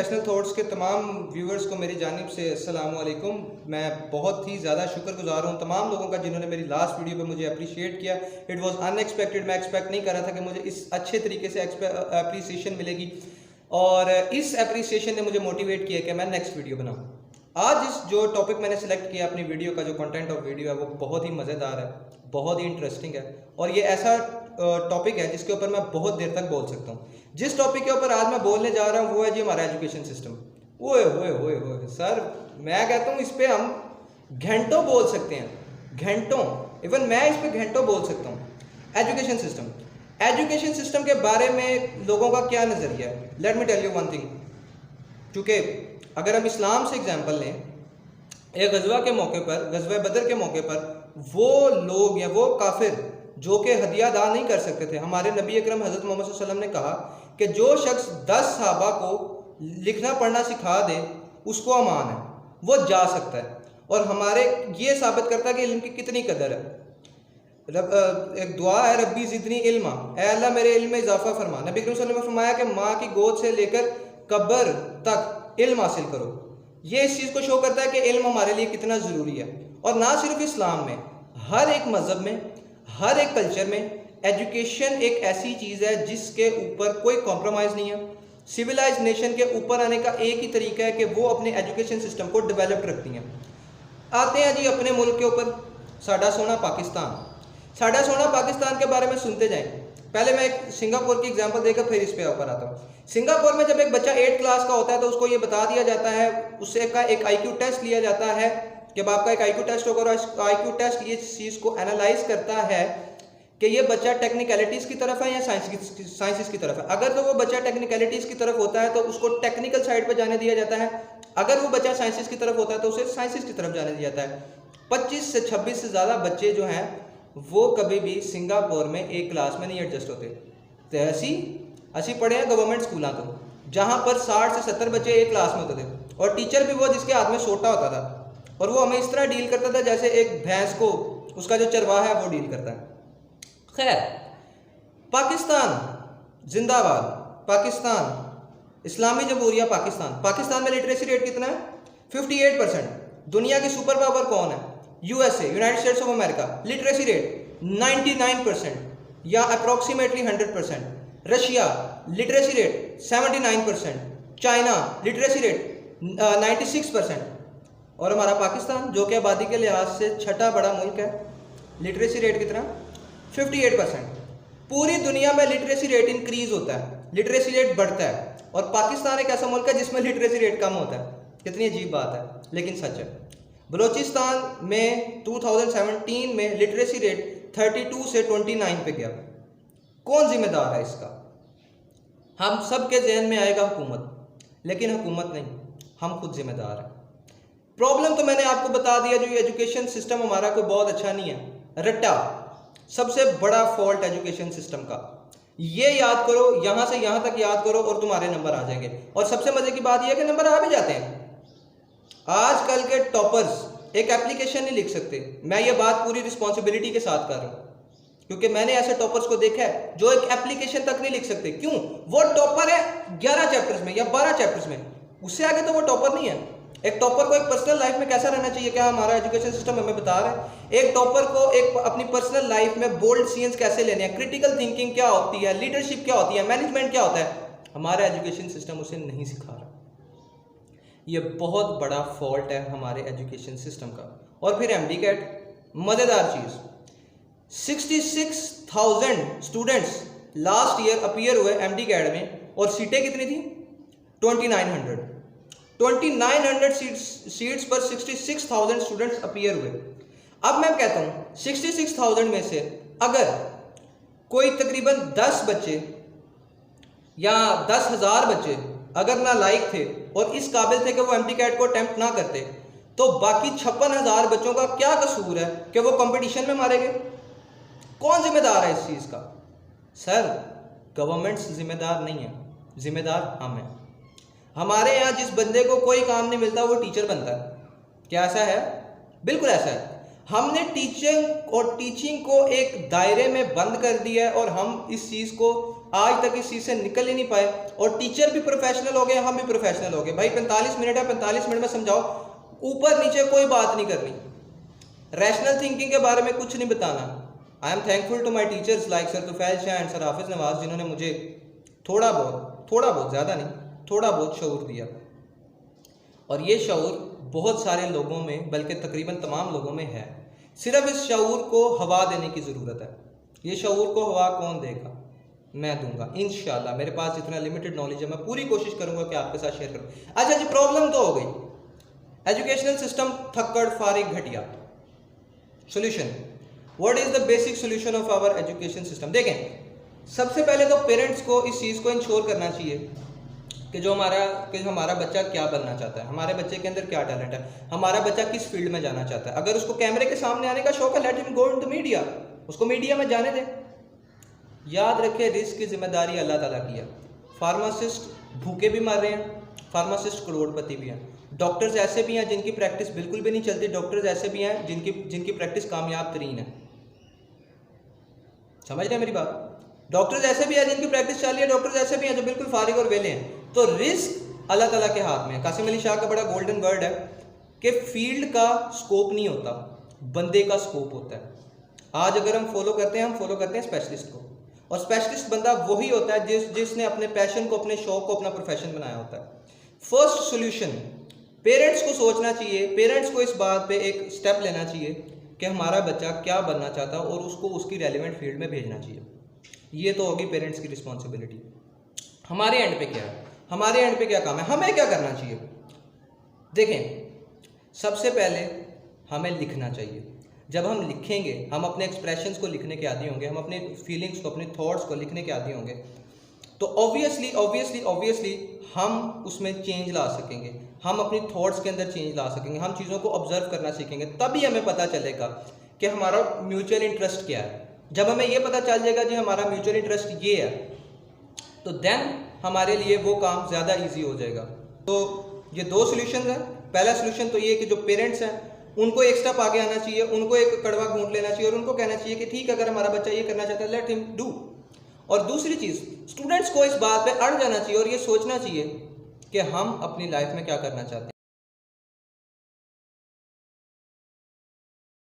Professional thoughts के तमाम viewers को मेरी जानिब से अस्सलाम वालेकुम। मैं बहुत ही ज़्यादा शुक्रगुजार हूँ तमाम लोगों का जिन्होंने मेरी लास्ट वीडियो पे मुझे अप्रिशिएट किया। इट वाज अनएक्सपेक्टेड, मैं एक्सपेक्ट नहीं कर रहा था कि मुझे इस अच्छे तरीके से अप्रिसिएशन मिलेगी और इस अप्रिसिएशन ने मुझे मोटिवेट किया कि मैं नेक्स्ट वीडियो बनाऊँ। आज इस जो टॉपिक मैंने सेलेक्ट किया अपनी वीडियो का, जो कंटेंट ऑफ वीडियो है वो बहुत ही मज़ेदार है, बहुत ही इंटरेस्टिंग है और ये ऐसा टॉपिक है जिसके ऊपर मैं बहुत देर तक बोल सकता हूँ। जिस टॉपिक के ऊपर आज मैं बोलने जा रहा हूँ वो है जी हमारा एजुकेशन सिस्टम। ओए ओए ओए ओए सर, मैं कहता हूँ इस पे हम घंटों बोल सकते हैं, घंटों, इवन मैं इस पे घंटों बोल सकता हूँ। एजुकेशन सिस्टम के बारे में लोगों का क्या नज़रिया है? Let me tell you one thing. क्योंकि अगर हम इस्लाम से एग्जाम्पल लें, एक गजवा के मौके पर, गजवा बदर के मौके पर, वो लोग या वो काफिर जो कि हदिया अदा नहीं कर सकते थे, हमारे नबी अकरम हज़रत मोहम्मद सल्लल्लाहु अलैहि वसल्लम ने कहा कि जो शख्स 10 सहाबा को लिखना पढ़ना सिखा दे उसको अमान है, वो जा सकता है। और हमारे ये साबित करता है कि इल्म की कितनी कदर है। एक दुआ है, रब्बी ज़िदनी इल्मा, ऐ अल्लाह मेरे इल्म में इजाफा फरमा। नबी अकरम सल्लल्लाहु अलैहि वसल्लम ने फरमाया कि माँ की गोद से लेकर कब्र तक इल्म हासिल करो। ये इस चीज़ को शो करता है कि इल्म हमारे लिए कितना ज़रूरी है। और ना सिर्फ इस्लाम में, हर एक मज़हब में, हर एक कल्चर में एजुकेशन एक ऐसी चीज़ है जिसके ऊपर कोई कॉम्प्रोमाइज़ नहीं है। सिविलाइज नेशन के ऊपर आने का एक ही तरीका है कि वो अपने एजुकेशन सिस्टम को डेवलप रखती हैं। आते हैं जी अपने मुल्क के ऊपर, साडा सोना पाकिस्तान। साडा सोना पाकिस्तान के बारे में सुनते जाएं। पहले मैं एक सिंगापुर की एग्जांपल देकर फिर इस पे ऊपर आता हूँ। सिंगापुर में जब एक बच्चा 8 क्लास का होता है तो उसको ये बता दिया जाता है, उससे का एक आईक्यू टेस्ट लिया जाता है। जब आपका एक आईक्यू टेस्ट होगा, आईक्यू टेस्ट ये चीज़ को एनालाइज करता है कि ये बच्चा टेक्निकलिटीज़ की तरफ है या साइंसिस की तरफ है। अगर तो वो बच्चा टेक्निकलिटीज़ की तरफ होता है तो उसको टेक्निकल साइड पर जाने दिया जाता है। अगर वो बच्चा साइंसिस की तरफ होता है तो उसे साइंसिस की तरफ जाने दिया जाता है। 25 से 26 से ज़्यादा बच्चे जो हैं वो कभी भी सिंगापुर में एक क्लास में नहीं एडजस्ट होते। तो ऐसी पढ़े हैं गवर्नमेंट स्कूलों तो, जहाँ पर 60 से 70 बच्चे एक क्लास में होते थे और टीचर भी वो जिसके हाथ में सोटा होता था और वो हमें इस तरह डील करता था जैसे एक भैंस को उसका जो चरवाहा है वो डील करता है। खैर, पाकिस्तान जिंदाबाद, पाकिस्तान इस्लामी जमहूरिया पाकिस्तान। पाकिस्तान में लिटरेसी रेट कितना है? 58%। दुनिया की सुपर पावर कौन है? USA, United states of America. Literacy rate 99% या approximately 100%। Russia literacy rate 79%। China literacy rate 96%। और हमारा पाकिस्तान जो कि आबादी के लिहाज से छठा बड़ा मुल्क है, लिटरेसी रेट कितना? 58%। पूरी दुनिया में लिटरेसी रेट इंक्रीज होता है, लिटरेसी रेट बढ़ता है, और पाकिस्तान एक ऐसा मुल्क है जिसमें लिटरेसी रेट कम होता है। कितनी अजीब बात है, लेकिन सच है। बलूचिस्तान में 2017 में लिटरेसी रेट 32 से 29 पे गया। कौन जिम्मेदार है इसका? हम सब के जहन में आएगा हुकूमत, लेकिन हुकूमत नहीं, हम खुद जिम्मेदार हैं। प्रॉब्लम तो मैंने आपको बता दिया, जो ये एजुकेशन सिस्टम हमारा कोई बहुत अच्छा नहीं है। रट्टा सबसे बड़ा फॉल्ट एजुकेशन सिस्टम का। ये याद करो, यहां से यहां तक याद करो और तुम्हारे नंबर आ जाएंगे। और सबसे मजे की बात यह है कि नंबर आ भी जाते हैं। आजकल के टॉपर्स एक एप्लीकेशन नहीं लिख सकते। मैं ये बात पूरी रिस्पॉन्सिबिलिटी के साथ कर रहा हूं क्योंकि मैंने ऐसे टॉपर्स को देखा है जो एक एप्लीकेशन तक नहीं लिख सकते। क्यों? वो टॉपर है 11 चैप्टर्स में या 12 चैप्टर्स में, उससे आगे तो वो टॉपर नहीं है। एक टॉपर को एक पर्सनल लाइफ में कैसा रहना चाहिए, क्या हमारा एजुकेशन सिस्टम हमें बता रहा है? एक टॉपर को एक अपनी पर्सनल लाइफ में बोल्ड डिसीजंस कैसे लेने हैं, क्रिटिकल थिंकिंग क्या होती है, लीडरशिप क्या होती है, मैनेजमेंट क्या होता है, हमारा एजुकेशन सिस्टम उसे नहीं सिखा रहा। ये बहुत बड़ा फॉल्ट है हमारे एजुकेशन सिस्टम का। और फिर एमडी कैट, मज़ेदार चीज़, 66,000 स्टूडेंट्स लास्ट ईयर अपीयर हुए एमडी कैट में और सीटें कितनी थी? 2900 सीट्स पर 66,000 स्टूडेंट्स अपीयर हुए। अब मैं कहता हूँ 66,000 में से अगर कोई तकरीबन 10 बच्चे या 10,000 बच्चे अगर ना लायक थे और इस काबिल थे कि वो एमडी कैट को अटेम्प्ट ना करते, तो बाकी 56,000 बच्चों का क्या कसूर है कि वो कंपटीशन में मारे गए? कौन जिम्मेदार है इस चीज़ का? सर, गवर्नमेंट जिम्मेदार नहीं है, जिम्मेदार हम हैं। हमारे यहाँ जिस बंदे को कोई काम नहीं मिलता वो टीचर बनता है। क्या ऐसा है? बिल्कुल ऐसा है। हमने टीचिंग को एक दायरे में बंद कर दिया है और हम इस चीज़ को आज तक इस चीज़ से निकल ही नहीं पाए, और टीचर भी प्रोफेशनल हो गए, हम भी प्रोफेशनल हो गए। भाई 45 मिनट है, 45 मिनट में समझाओ, ऊपर नीचे कोई बात नहीं करनी, रैशनल थिंकिंग के बारे में कुछ नहीं बताना। I am thankful to my teachers like sir Tufail Shah and sir Hafiz Nawaz, जिन्होंने मुझे थोड़ा बहुत, ज़्यादा नहीं, थोड़ा बहुत शऊर दिया। और ये शऊर बहुत सारे लोगों में, बल्कि तकरीबन तमाम लोगों में है। सिर्फ इस शऊर को हवा देने की ज़रूरत है। ये शऊर को हवा कौन देगा? मैं दूंगा इंशाल्लाह। मेरे पास इतना लिमिटेड नॉलेज है, मैं पूरी कोशिश करूंगा कि आपके साथ शेयर करूं। अच्छा जी, प्रॉब्लम तो हो गई, एजुकेशनल सिस्टम थक्कड़ फारिग घटिया। Solution, what is the basic solution of our education system? देखें, सबसे पहले तो पेरेंट्स को इस चीज़ को इंश्योर करना चाहिए कि हमारा बच्चा क्या बनना चाहता है, हमारे बच्चे के अंदर क्या टैलेंट है, हमारा बच्चा किस फील्ड में जाना चाहता है। अगर उसको कैमरे के सामने आने का शौक है, let him go into media, उसको मीडिया में जाने दें। याद रखें, रिस्क की जिम्मेदारी अल्लाह ताला की है। फार्मासिस्ट भूखे भी मर रहे हैं, फार्मासिस्ट करोड़पति भी हैं, डॉक्टर्स ऐसे भी हैं जिनकी प्रैक्टिस बिल्कुल भी नहीं चलती, डॉक्टर्स ऐसे भी हैं जिनकी प्रैक्टिस कामयाब तरीन है। समझ रहे हैं मेरी बात? डॉक्टर्स ऐसे भी हैं जिनकी प्रैक्टिस चल रही है, डॉक्टर्स ऐसे भी हैं जो बिल्कुल फारिग और वेले हैं। तो रिस्क अल्लाह ताला के हाथ में है। कासिम अली शाह का बड़ा गोल्डन वर्ड है कि फील्ड का स्कोप नहीं होता, बंदे का स्कोप होता है। आज अगर हम फॉलो करते हैं स्पेशलिस्ट को, और स्पेशलिस्ट बंदा वही होता है जिसने अपने पैशन को, अपने शौक को अपना प्रोफेशन बनाया होता है। फर्स्ट सोल्यूशन, पेरेंट्स को सोचना चाहिए, पेरेंट्स को इस बात पे एक स्टेप लेना चाहिए कि हमारा बच्चा क्या बनना चाहता है और उसको उसकी रेलिवेंट फील्ड में भेजना चाहिए। ये तो होगी पेरेंट्स की रिस्पॉन्सिबिलिटी। हमारे एंड पे क्या है, हमारे एंड पे क्या काम है, हमें क्या करना चाहिए? देखें, सबसे पहले हमें लिखना चाहिए। जब हम लिखेंगे, हम अपने एक्सप्रेशंस को लिखने के आदी होंगे, हम अपने फीलिंग्स को, अपने थॉट्स को लिखने के आदी होंगे, तो ऑब्वियसली हम उसमें चेंज ला सकेंगे, हम अपनी थॉट्स के अंदर चेंज ला सकेंगे, हम चीज़ों को ऑब्जर्व करना सीखेंगे। तभी हमें पता चलेगा कि हमारा म्यूचुअल इंटरेस्ट क्या है। जब हमें ये पता चल जाएगा जी हमारा म्यूचुअल इंटरेस्ट ये है, तो देन हमारे लिए वो काम ज़्यादा ईजी हो जाएगा। तो ये दो सोल्यूशन हैं। पहला सोल्यूशन तो ये कि जो पेरेंट्स हैं उनको एक स्टेप आगे आना चाहिए, उनको एक कड़वा घूंट लेना चाहिए और उनको कहना चाहिए कि ठीक है, अगर हमारा बच्चा ये करना चाहता है, लेट हिम डू। और दूसरी चीज़, स्टूडेंट्स को इस बात पे अड़ जाना चाहिए और ये सोचना चाहिए कि हम अपनी लाइफ में क्या करना चाहते हैं।